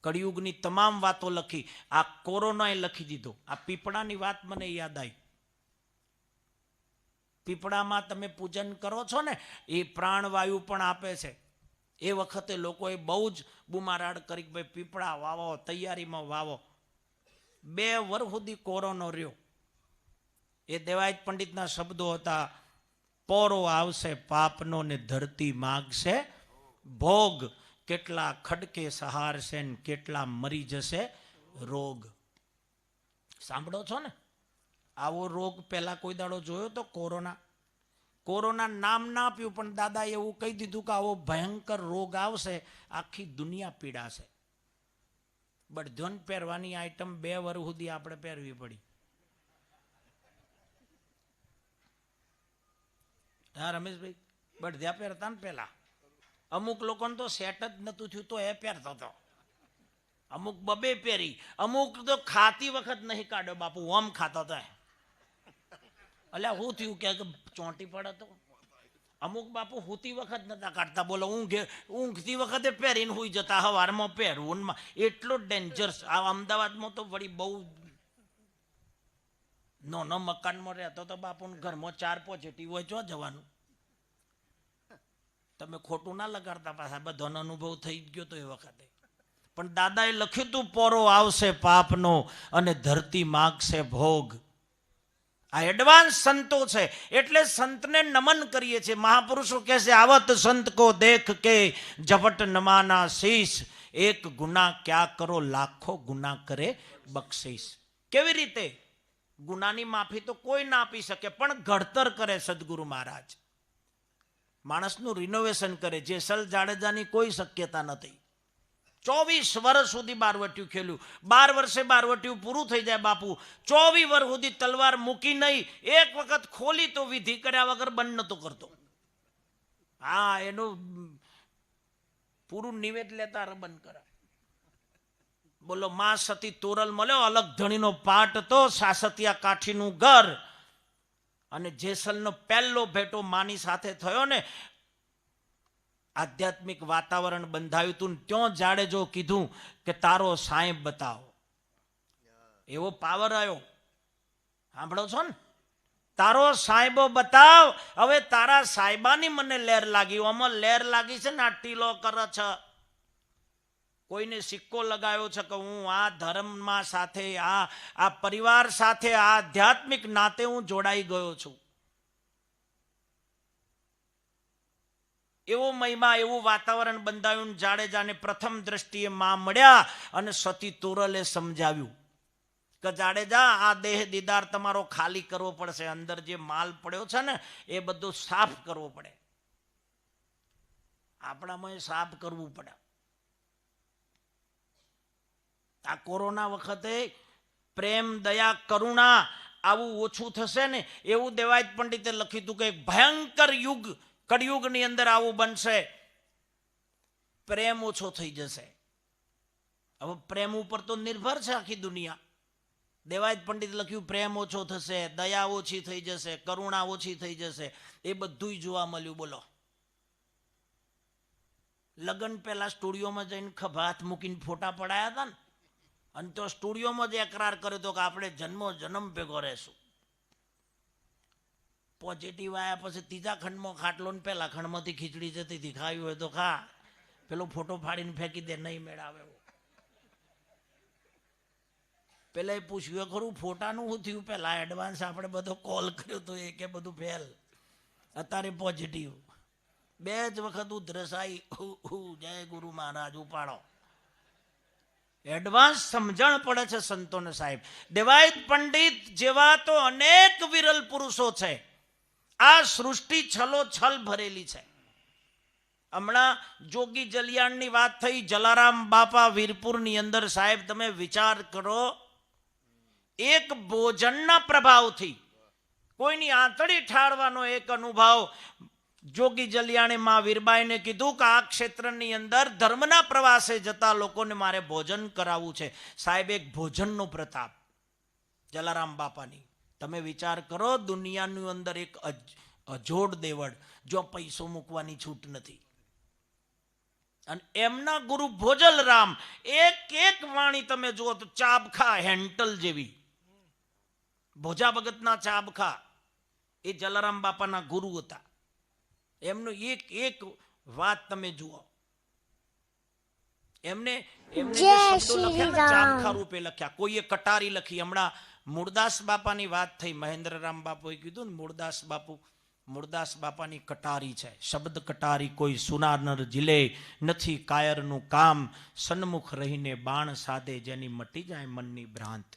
કળિયુગની તમામ વાતો લખી, આ કોરોનાએ લખી દીધો. આ પીપળાની વાત મને યાદ આવી. પીપળામાં તમે પૂજન કરો છો ને, એ પ્રાણવાયુ પણ આપે છે. એ વખતે લોકોએ બહુ જ બુમારાડ કરી કે ભાઈ પીપળા વાવો, તૈયારીમાં વાવો. 2 વર્ષ સુધી કોરોનો રહ્યો. એ દેવાયત પંડિતના શબ્દો હતા, પોરો આવશે પાપનો ને ધરતી માગશે ભોગ, કેટલા ખડકે સહારશે ને કેટલા મરી જશે રોગ. સાંભળો છો ને? આવો રોગ પહેલા કોઈ દાડો જોયો તો? કોરોના નામ ના આપ્યું, પણ દાદાએ એવું કહી દીધું કે આવો ભયંકર રોગ આવશે, આખી દુનિયા પીડાશે. બળધન પહેરવાની આઈટમ 2 વર્ષ સુધી આપણે પહેરવી પડી. હા રમેશભાઈ, બળધ્યા પહેરતા ને પેલા. અમુક લોકોને તો સેટ જ નતું થયું તો એ પહેરતો હતો. અમુક 2 પહેરી, અમુક તો ખાતી વખત નહીં કાઢ્યો બાપુ, ઓમ ખાતો હતો. અલ્યા હું થયું કે ચોંટી પડે તો. અમુક બાપુ હુતી વખત નતા કાઢતા. બોલો ઊંઘતી વખતે પહેરીને હુઈ જતા, હવારમાં પહેરવું. એટલો ડેન્જરસ. આ અમદાવાદમાં તો વળી બહુ નાનો મકાનમાં રહેતો તો બાપુ, ઘરમાં 4 પોઝિટિવ હોય, જો જવાનું. તમે ખોટું ના લગાડતા, પાછા બધાનો અનુભવ થઈ ગયો તો એ વખતે. પણ દાદાએ લખ્યું તું, પોરો આવશે પાપનો અને ધરતી માગશે ભોગ. આ એડવાન્સ સંતો છે, એટલે સંતને નમન કરીએ છીએ. મહાપુરુષો કહે છે, આવત સંત કો દેખ કે ઝપટ નમાના શીશ, એક ગુના ક્યા કરો લાખો ગુના કરે બક્ષિસ. કેવી રીતે? ગુનાની માફી તો કોઈ ના આપી શકે, પણ ઘડતર કરે સદગુરુ મહારાજ. માણસનું રિનોવેશન કરે. જેસલ જાડેજાની કોઈ શક્યતા નથી. 24 વર્ષ સુધી બારવટિયું ખેલ્યું. 12 વર્ષે બારવટિયું પૂરું થઈ જાય બાપુ, 24 વર્ષ સુધી તલવાર મૂકી નહીં. એક વખત ખોલી તો વિધિ કર્યા વગર બંધ નતો કરતો. હા, એનું પૂરું નિવેદ લેતા બંધ કરાય. બોલો, માં સતી તોરલ મળ્યો, અલગ ધણીનો પાટ હતો, સાસતિયા કાઠીનું ઘર. અને જેસલનો પહેલો ભેટો માની સાથે થયો ને, આધ્યાત્મિક વાતાવરણ બંધાયું હતું. ત્યાં જાડેજો કીધું કે તારો સાહેબ બતાવો. એવો પાવર આવ્યો. સાંભળો છો ને? તારો સાહેબો બતાવ. હવે તારા સાહેબાની મને લહેર લાગી. આમાં લહેર લાગી છે ને, આ ટીલો કરે છે. કોઈને સિક્કો લગાવ્યો છે કે હું આ ધર્મમાં સાથે, આ પરિવાર સાથે, આ આધ્યાત્મિક નાતે હું જોડાઈ ગયો છું. એવો મહિમા, એવું વાતાવરણ બંધાયું. જાડેજાને પ્રથમ દ્રષ્ટિએ માં મળ્યા અને સતી તોરલે સમજાવ્યું કે જાડેજા, આ દેહ દીદાર તમારો ખાલી કરવો પડશે. અંદર જે માલ પડ્યો છે ને, એ બધું સાફ કરવો પડે. આપણામાં સાફ કરવું પડે. આ કોરોના વખતે પ્રેમ, દયા, કરુણા આવું ઓછું થશે ને, એવું દેવાયત પંડિતે લખ્યું હતું કે ભયંકર યુગ કળિયુગની અંદર આવું બનશે. પ્રેમ ઓછો થઈ જશે. હવે પ્રેમ ઉપર તો નિર્ભર છે આખી દુનિયા. દેવાયત પંડિત લખ્યું પ્રેમ ઓછો થશે, દયા ઓછી થઈ જશે, કરુણા ઓછી થઈ જશે. એ બધું જોવા મળ્યું. બોલો, લગ્ન પહેલા સ્ટુડિયોમાં જઈને ખભા હાથ મૂકીને ફોટા પડાયા હતા ને, અને તો સ્ટુડિયોમાં જ એકરાર કર્યો હતો કે આપણે જન્મ ભેગો રહેશું. પોઝિટિવ આવ્યા પછી 3જા ખંડમાં ખાટલો ને 1લા ખંડમાંથી ખીચડી જતી હતી. ખાવી હોય તો ખા, પેલો ફોટો ફાડીને ફેંકી દે, નહીં મેળાવે. પેલા એ પૂછ્યું ખરું ફોટાનું શું થયું? પેલા એડવાન્સ આપણે બધો કોલ કર્યો તો એ કે બધું ફેલ. અત્યારે પોઝિટિવ. 2 જ વખત ઉધરસાઈ. જય ગુરુ મહારાજ, ઉપાડો. એડવાન્સ સમજણ પડે છે સંતોને સાહેબ. દેવાયત પંડિત જેવા તો અનેક વિરલ પુરુષો છે. આ સૃષ્ટિ છલોછલ ભરેલી છે. હમણાં જોગી જલિયાણની વાત થઈ. જલારામ બાપા વીરપુરની અંદર સાહેબ તમે વિચાર કરો, એક ભોજનના પ્રભાવથી કોઈની આંતળી ઠાળવાનો એક અનુભવ. જોગી જલિયાણે માં વીરબાઈને કીધું કે આ ક્ષેત્રની અંદર ધર્મના પ્રવાસે જતા લોકોને મારે ભોજન કરાવવું છે. સાહેબ, એક ભોજનનો પ્રતાપ જલારામ બાપાની. તમે વિચાર કરો, દુનિયાની અંદર એક અજોડ દેવળ, જો પૈસો મૂકવાની છૂટ નથી. અને એમના ગુરુ ભોજલરામ એક એક વાણી તમે જુઓ તો ચાબખા હેન્ટલ જેવી. ભોજા ભગતના ચાબખા એ જલારામ બાપાના ગુરુ હતા. એમનું એક એક વાત તમે જુઓ. એમને જે શબ્દો લખ્યા ને ચાબખા રૂપે લખ્યા. કોઈએ કટારી લખી. હમણાં મૂળદાસ બાપાની વાત થઈ. મહેન્દ્રરામ બાપુએ કીધું ને મૂળદાસ બાપાની કટારી છે. શબ્દ કટારી કોઈ સુનાનર જીલે નથી કાયરનું કામ. સન્મુખ રહીને બાણ સાધે જેની મટી જાય મનની ભ્રાંત.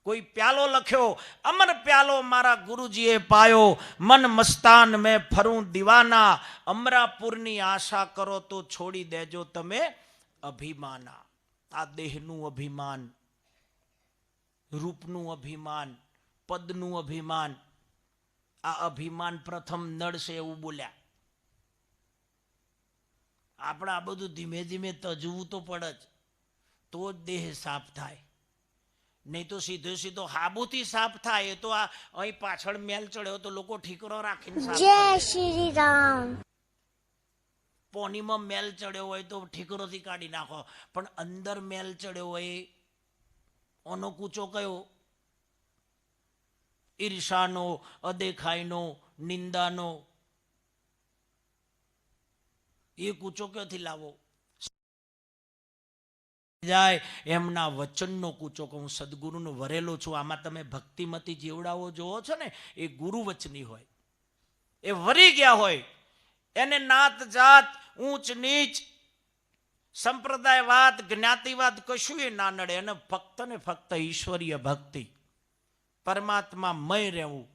કોઈ પ્યાલો લખ્યો, અમર પ્યાલો મારા ગુરુજીએ પાયો. મન મસ્તાન મેં ફરું દીવાના. અમરાપુરની આશા કરો તો છોડી દેજો તમે અભિમાના. આ દેહનું અભિમાન, રૂપનું અભિમાન, પદનું અભિમાન, આ અભિમાન પ્રથમ નડશે એવું બોલ્યા. આપણે આ બધું ધીમે ધીમે તજવું તો પડે જ, તો જ દેહ સાફ થાય. નહીં તો સીધો હાબુથી સાફ થાય. એ તો આ અહીં પાછળ મેલ ચડ્યો તો લોકો ઠીકરો રાખીને સાફ. જય શ્રી રામ. પોનીમાં મેલ ચડ્યો હોય તો ઠીકરોથી કાઢી નાખો, પણ અંદર મેલ ચડ્યો હોય ઓનો કૂચો કયો? ઈર્ષાનો, અદેખાઈનો, નિંદાનો. એ કૂચો ક્યાંથી લાવો? જાય એમના વચનનો કૂચો. હું સદગુરુનો વરેલો છું. આમાં તમે ભક્તિમતી જીવડાઓ જોવો છો ને, એ ગુરુ વચની હોય. એ વરી ગયા હોય. એને નાત જાત, ઊંચ નીચ, સંપ્રદાયવાદ, જ્ઞાતિવાદ કશું એ ના નડે. અને ફક્ત ને ફક્ત ઈશ્વરીય ભક્તિ, પરમાત્મા મય રહેવું.